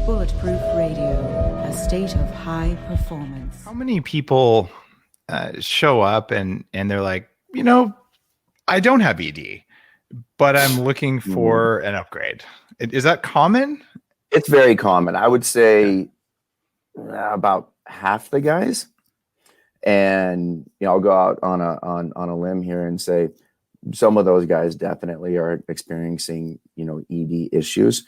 Bulletproof Radio, a state of high performance. How many people show up and they're like, I don't have ED, but I'm looking for an upgrade. Is that common? It's very common. I would say about half the guys. And I'll go out on a limb here and say some of those guys definitely are experiencing ED issues,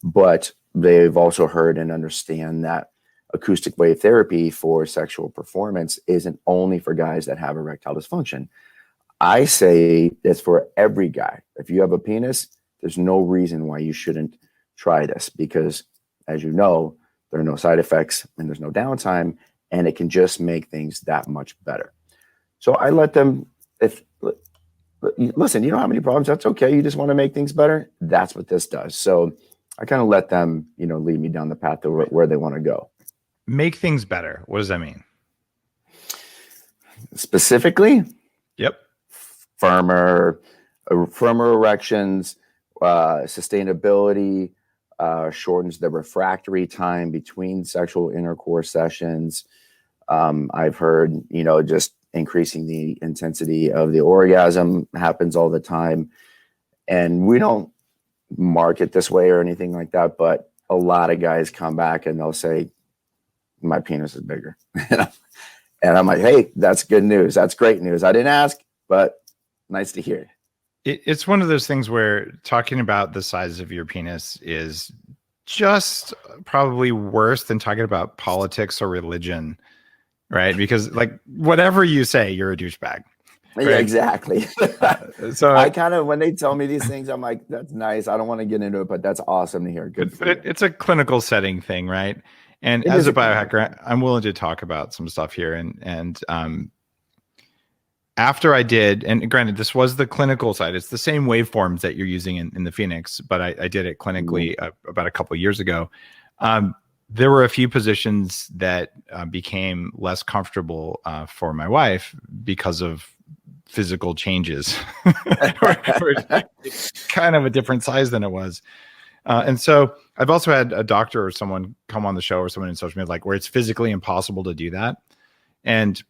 but they've also heard and understand that acoustic wave therapy for sexual performance isn't only for guys that have erectile dysfunction. I say it's for every guy. If you have a penis, there's no reason why you shouldn't try this, because as you know, there are no side effects and there's no downtime, and it can just make things that much better. So I let them, listen, you don't have any problems, that's okay. You just want to make things better. That's what this does. So I kind of let them, lead me down the path to where they want to go. Make things better. What does that mean? Specifically? Yep. Firmer erections, sustainability, shortens the refractory time between sexual intercourse sessions. I've heard, just increasing the intensity of the orgasm happens all the time. And we don't market this way or anything like that, but a lot of guys come back and they'll say, my penis is bigger. And I'm like, hey, that's good news. That's great news. I didn't ask, but nice to hear. It's one of those things where talking about the size of your penis is just probably worse than talking about politics or religion, right? Because whatever you say, you're a douchebag. Right? Yeah, exactly. So I kind of, when they tell me these things, I'm like, that's nice. I don't want to get into it, but that's awesome to hear. Good. But it's a clinical setting thing, right? And as a biohacker, I'm willing to talk about some stuff here. And after I did, and granted, this was the clinical side. It's the same waveforms that you're using in the Phoenix, but I did it clinically about a couple of years ago. There were a few positions that became less comfortable for my wife because of physical changes. It's kind of a different size than it was. And so I've also had a doctor or someone come on the show, or someone in social media, where it's physically impossible to do that. And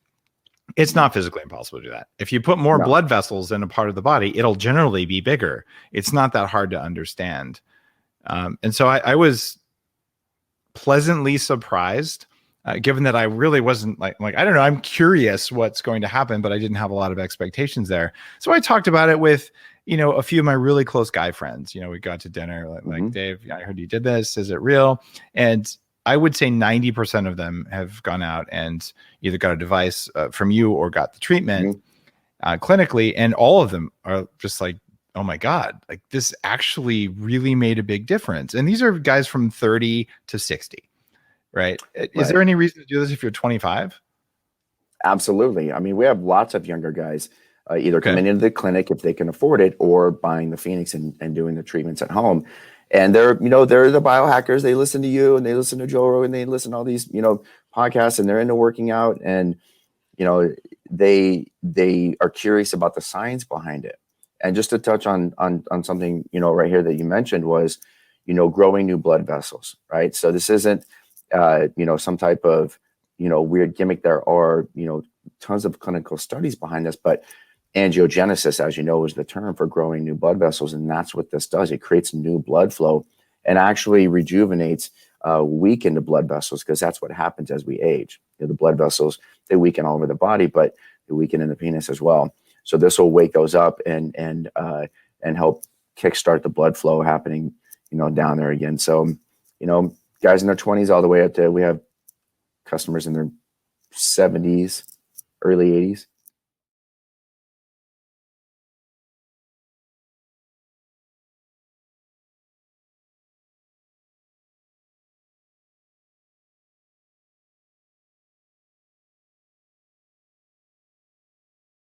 it's not physically impossible to do that. If you put more blood vessels in a part of the body, it'll generally be bigger. It's not that hard to understand. And so I was pleasantly surprised, given that I really wasn't like, I don't know, I'm curious what's going to happen, but I didn't have a lot of expectations there. So I talked about it with, a few of my really close guy friends. We got to dinner, like, Dave, I heard you did this. Is it real? And I would say 90% of them have gone out and either got a device from you or got the treatment clinically. And all of them are just like, oh my God, this actually really made a big difference. And these are guys from 30 to 60, right? Is there any reason to do this if you're 25? Absolutely. I mean, we have lots of younger guys either coming into the clinic if they can afford it, or buying the Phoenix and doing the treatments at home. And they're the biohackers. They listen to you and they listen to Joe Rogan, and they listen to all these, podcasts, and they're into working out, and, they are curious about the science behind it. And just to touch on something, right here that you mentioned was, growing new blood vessels, right? So this isn't, some type of, weird gimmick. There are, tons of clinical studies behind this, but angiogenesis, as you know, is the term for growing new blood vessels. And that's what this does. It creates new blood flow and actually rejuvenates weakened blood vessels, because that's what happens as we age. The blood vessels, they weaken all over the body, but they weaken in the penis as well. So this will wake those up and help kickstart the blood flow happening, down there again. So, guys in their 20s all the way up to, we have customers in their 70s, early 80s.